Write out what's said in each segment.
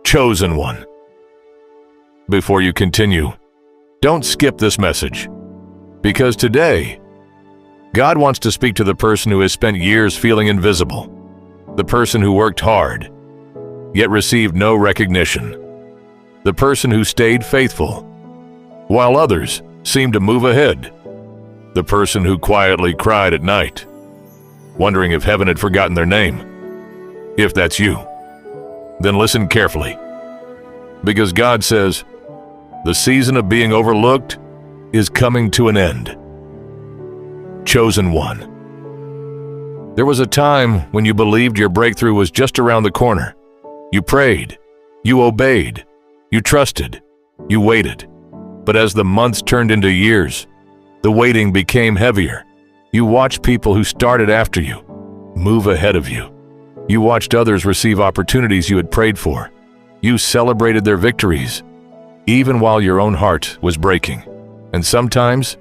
chosen one. Before you continue, don't skip this message, because today, God wants to speak to the person who has spent years feeling invisible, the person who worked hard, yet received no recognition, the person who stayed faithful, while others seemed to move ahead, the person who quietly cried at night, wondering if heaven had forgotten their name. If that's you, then listen carefully, because God says, the season of being overlooked is coming to an end. Chosen one. There was a time when you believed your breakthrough was just around the corner. You prayed, you obeyed, you trusted, you waited. But as the months turned into years, the waiting became heavier. You watched people who started after you move ahead of you. You watched others receive opportunities you had prayed for. You celebrated their victories, even while your own heart was breaking. And sometimes,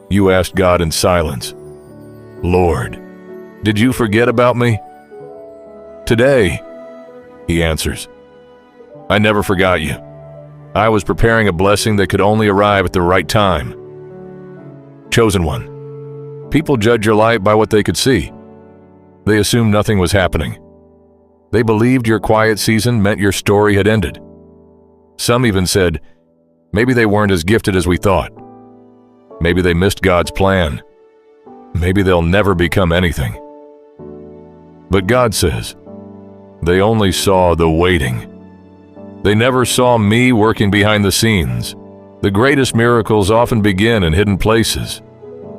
you asked God in silence, Lord, did you forget about me? Today, He answers, I never forgot you. I was preparing a blessing that could only arrive at the right time. Chosen one. People judge your life by what they could see. They assumed nothing was happening. They believed your quiet season meant your story had ended. Some even said, maybe they weren't as gifted as we thought. Maybe they missed God's plan. Maybe they'll never become anything. But God says, they only saw the waiting. They never saw me working behind the scenes. The greatest miracles often begin in hidden places.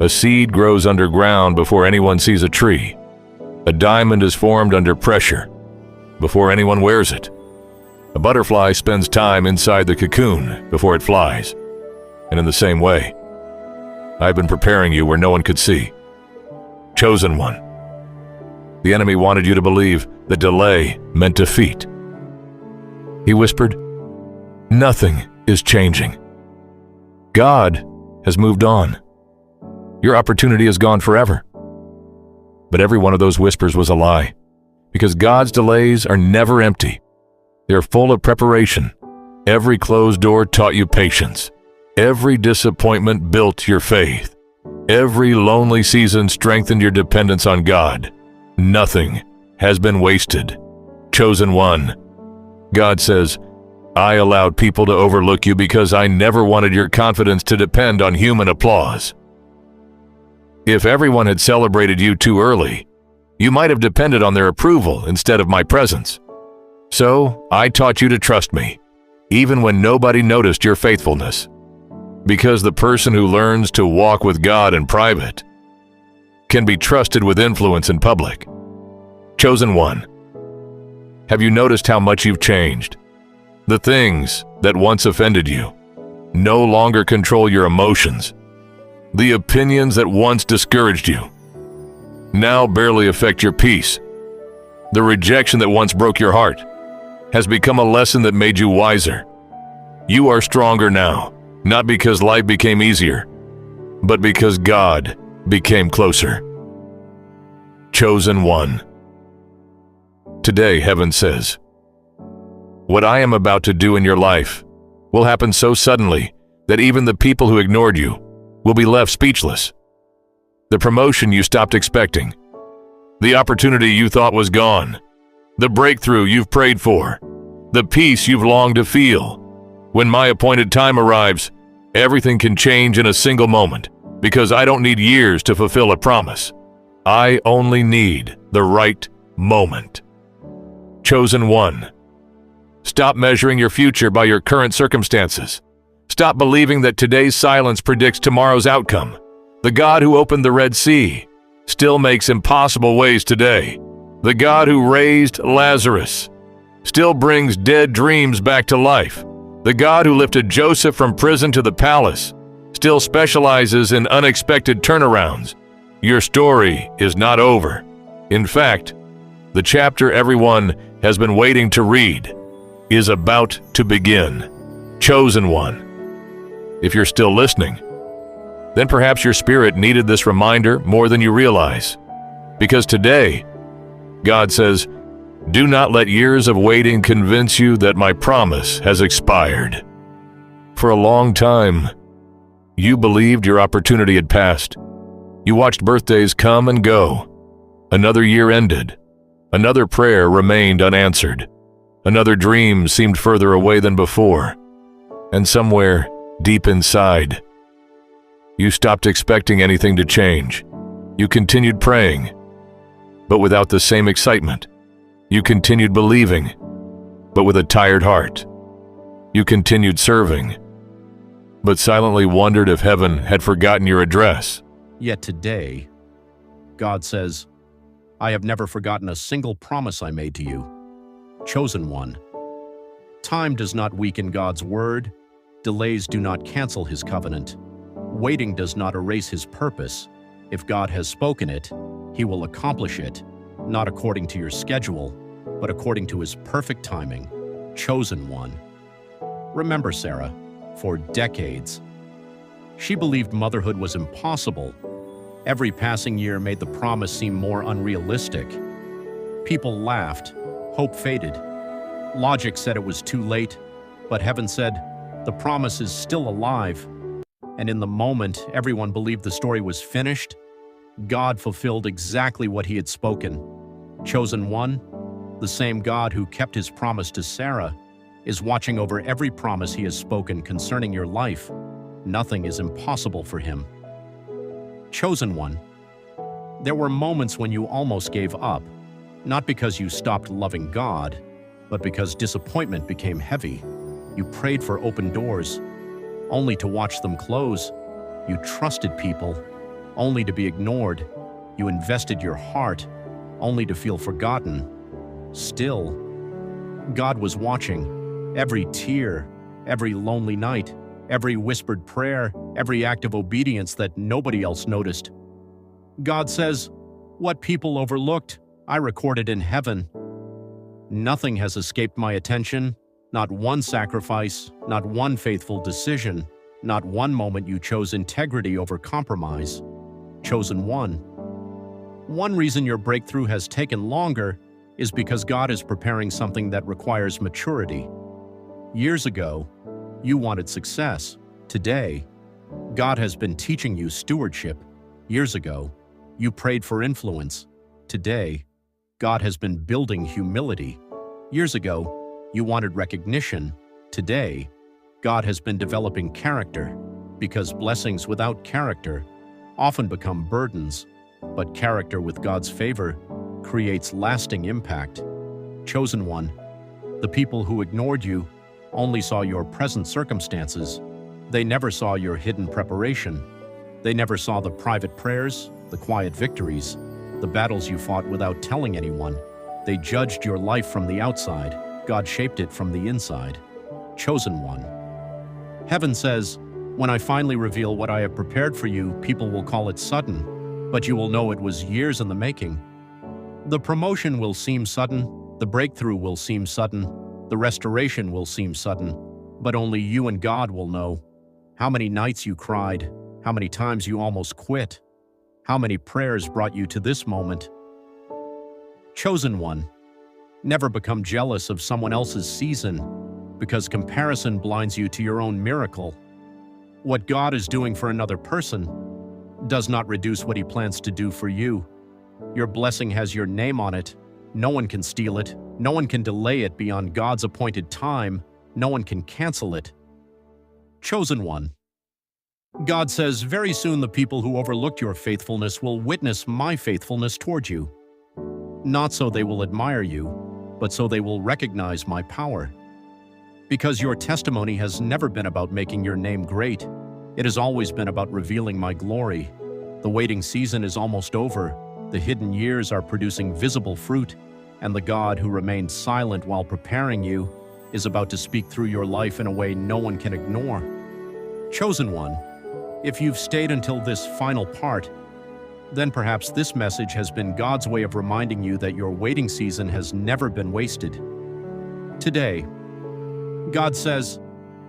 A seed grows underground before anyone sees a tree. A diamond is formed under pressure before anyone wears it. A butterfly spends time inside the cocoon before it flies. And in the same way, I've been preparing you where no one could see. Chosen one. The enemy wanted you to believe that delay meant defeat. He whispered, nothing is changing. God has moved on. Your opportunity is gone forever. But every one of those whispers was a lie, because God's delays are never empty. They're full of preparation. Every closed door taught you patience. Every disappointment built your faith. Every lonely season strengthened your dependence on God. Nothing has been wasted. Chosen one. God says, I allowed people to overlook you because I never wanted your confidence to depend on human applause. If everyone had celebrated you too early, you might have depended on their approval instead of my presence. So I taught you to trust me, even when nobody noticed your faithfulness. Because the person who learns to walk with God in private can be trusted with influence in public. Chosen one. Have you noticed how much you've changed? The things that once offended you no longer control your emotions. The opinions that once discouraged you now barely affect your peace. The rejection that once broke your heart has become a lesson that made you wiser. You are stronger now, not because life became easier, but because God became closer. Chosen one. Today, heaven says, what I am about to do in your life will happen so suddenly that even the people who ignored you will be left speechless. The promotion you stopped expecting, the opportunity you thought was gone, the breakthrough you've prayed for, the peace you've longed to feel. When my appointed time arrives, everything can change in a single moment, because I don't need years to fulfill a promise. I only need the right moment. Chosen one. Stop measuring your future by your current circumstances. Stop believing that today's silence predicts tomorrow's outcome. The God who opened the Red Sea still makes impossible ways today. The God who raised Lazarus still brings dead dreams back to life. The God who lifted Joseph from prison to the palace still specializes in unexpected turnarounds. Your story is not over. In fact, the chapter everyone has been waiting to read is about to begin. Chosen one. If you're still listening, then perhaps your spirit needed this reminder more than you realize. Because today, God says, Do not let years of waiting convince you that my promise has expired. For a long time, you believed your opportunity had passed. You watched birthdays come and go. Another year ended. Another prayer remained unanswered. Another dream seemed further away than before. And somewhere deep inside, you stopped expecting anything to change. You continued praying, but without the same excitement. You continued believing, but with a tired heart. You continued serving, but silently wondered if heaven had forgotten your address. Yet today, God says, I have never forgotten a single promise I made to you. Chosen one. Time does not weaken God's word. Delays do not cancel his covenant. Waiting does not erase his purpose. If God has spoken it, he will accomplish it, not according to your schedule, but according to his perfect timing. Chosen one. Remember Sarah, for decades, she believed motherhood was impossible. Every passing year made the promise seem more unrealistic. People laughed, hope faded. Logic said it was too late, but heaven said, the promise is still alive. And in the moment everyone believed the story was finished, God fulfilled exactly what he had spoken. Chosen one, the same God who kept his promise to Sarah, is watching over every promise he has spoken concerning your life. Nothing is impossible for him. Chosen one, there were moments when you almost gave up, not because you stopped loving God, but because disappointment became heavy. You prayed for open doors, only to watch them close. You trusted people, only to be ignored. You invested your heart, only to feel forgotten. Still, God was watching. Every tear, every lonely night, every whispered prayer, every act of obedience that nobody else noticed. God says, what people overlooked, I recorded in heaven. Nothing has escaped my attention, not one sacrifice, not one faithful decision, not one moment you chose integrity over compromise. Chosen one. One reason your breakthrough has taken longer is because God is preparing something that requires maturity. Years ago, you wanted success. Today, God has been teaching you stewardship. Years ago, you prayed for influence. Today, God has been building humility. Years ago, you wanted recognition. Today, God has been developing character, because blessings without character often become burdens, but character with God's favor creates lasting impact. Chosen one, the people who ignored you only saw your present circumstances. They never saw your hidden preparation. They never saw the private prayers, the quiet victories, the battles you fought without telling anyone. They judged your life from the outside. God shaped it from the inside. Chosen one. Heaven says, when I finally reveal what I have prepared for you, people will call it sudden, but you will know it was years in the making. The promotion will seem sudden, the breakthrough will seem sudden, the restoration will seem sudden, but only you and God will know. How many nights you cried, how many times you almost quit, how many prayers brought you to this moment. Chosen one, never become jealous of someone else's season, because comparison blinds you to your own miracle. What God is doing for another person does not reduce what he plans to do for you. Your blessing has your name on it. No one can steal it. No one can delay it beyond God's appointed time. No one can cancel it. Chosen one. God says, very soon the people who overlooked your faithfulness will witness my faithfulness toward you. Not so they will admire you, but so they will recognize my power. Because your testimony has never been about making your name great. It has always been about revealing my glory. The waiting season is almost over. The hidden years are producing visible fruit, and the God who remained silent while preparing you is about to speak through your life in a way no one can ignore. Chosen one, if you've stayed until this final part, then perhaps this message has been God's way of reminding you that your waiting season has never been wasted. Today, God says,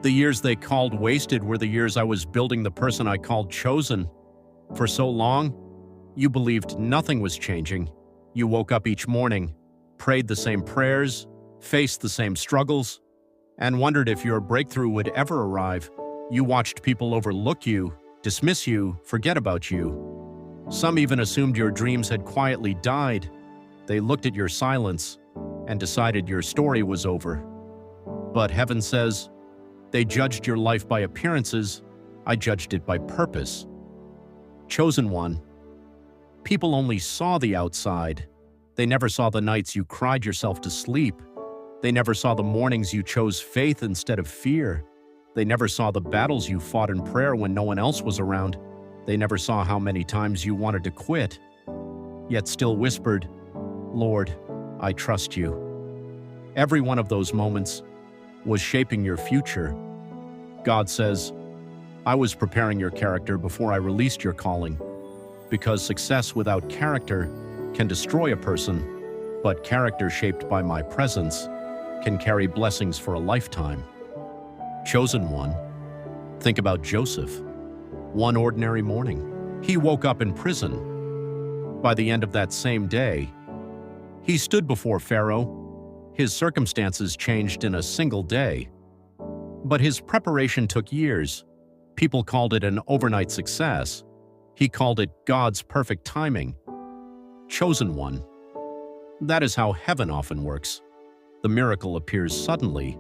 the years they called wasted were the years I was building the person I called chosen. For so long, you believed nothing was changing. You woke up each morning, prayed the same prayers, faced the same struggles, and wondered if your breakthrough would ever arrive. You watched people overlook you, dismiss you, forget about you. Some even assumed your dreams had quietly died. They looked at your silence and decided your story was over. But heaven says, they judged your life by appearances, I judged it by purpose. Chosen one, people only saw the outside. They never saw the nights you cried yourself to sleep. They never saw the mornings you chose faith instead of fear. They never saw the battles you fought in prayer when no one else was around. They never saw how many times you wanted to quit, yet still whispered, Lord, I trust you. Every one of those moments was shaping your future. God says, I was preparing your character before I released your calling, because success without character can destroy a person, but character shaped by my presence can carry blessings for a lifetime. Chosen one, think about Joseph. One ordinary morning, he woke up in prison. By the end of that same day, he stood before Pharaoh. His circumstances changed in a single day. But his preparation took years. People called it an overnight success. He called it God's perfect timing. Chosen one. That is how heaven often works. The miracle appears suddenly,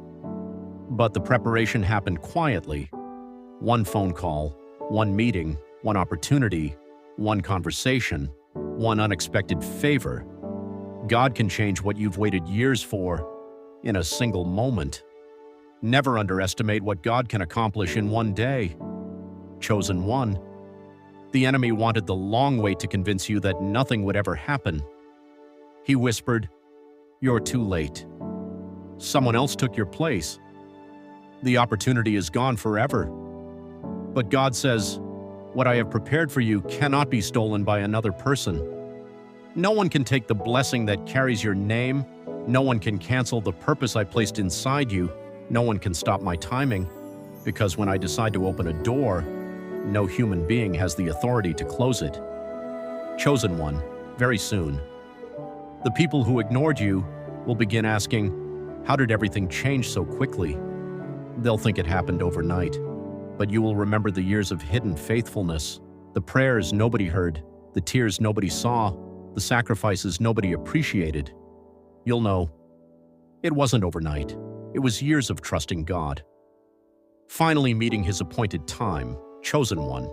but the preparation happened quietly. One phone call, one meeting, one opportunity, one conversation, one unexpected favor. God can change what you've waited years for in a single moment. Never underestimate what God can accomplish in one day. Chosen one. The enemy wanted the long wait to convince you that nothing would ever happen. He whispered, "You're too late. Someone else took your place. The opportunity is gone forever." But God says, "What I have prepared for you cannot be stolen by another person." No one can take the blessing that carries your name. No one can cancel the purpose I placed inside you. No one can stop my timing, because when I decide to open a door, no human being has the authority to close it. Chosen one, very soon, the people who ignored you will begin asking, how did everything change so quickly? They'll think it happened overnight, but you will remember the years of hidden faithfulness, the prayers nobody heard, the tears nobody saw, the sacrifices nobody appreciated. You'll know, it wasn't overnight. It was years of trusting God. Finally meeting his appointed time, chosen one.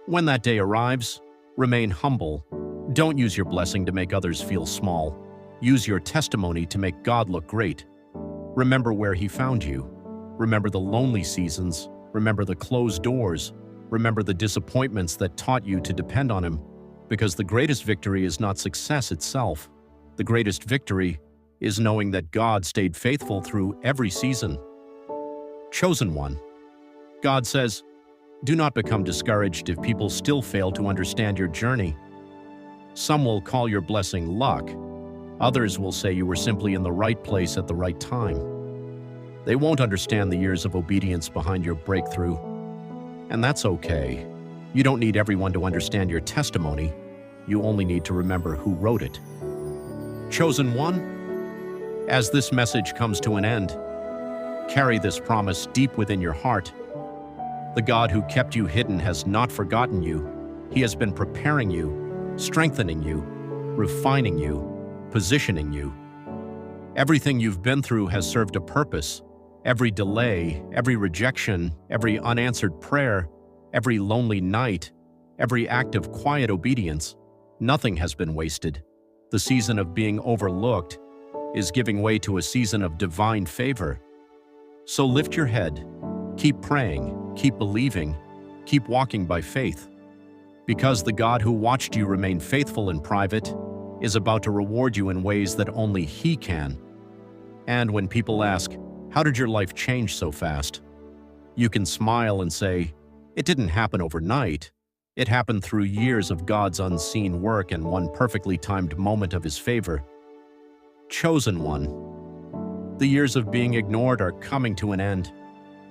When that day arrives, remain humble. Don't use your blessing to make others feel small. Use your testimony to make God look great. Remember where he found you. Remember the lonely seasons. Remember the closed doors. Remember the disappointments that taught you to depend on him. Because the greatest victory is not success itself. The greatest victory is knowing that God stayed faithful through every season. Chosen one. God says, do not become discouraged if people still fail to understand your journey. Some will call your blessing luck. Others will say you were simply in the right place at the right time. They won't understand the years of obedience behind your breakthrough. And that's okay. You don't need everyone to understand your testimony. You only need to remember who wrote it. Chosen one, as this message comes to an end, carry this promise deep within your heart. The God who kept you hidden has not forgotten you. He has been preparing you, strengthening you, refining you, positioning you. Everything you've been through has served a purpose. Every delay, every rejection, every unanswered prayer, every lonely night, every act of quiet obedience, nothing has been wasted. The season of being overlooked is giving way to a season of divine favor. So lift your head, keep praying, keep believing, keep walking by faith. Because the God who watched you remain faithful in private is about to reward you in ways that only He can. And when people ask, how did your life change so fast? You can smile and say, it didn't happen overnight. It happened through years of God's unseen work and one perfectly timed moment of His favor. Chosen one. The years of being ignored are coming to an end.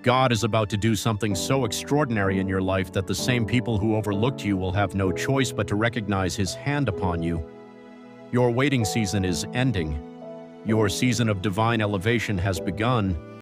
God is about to do something so extraordinary in your life that the same people who overlooked you will have no choice but to recognize His hand upon you. Your waiting season is ending. Your season of divine elevation has begun.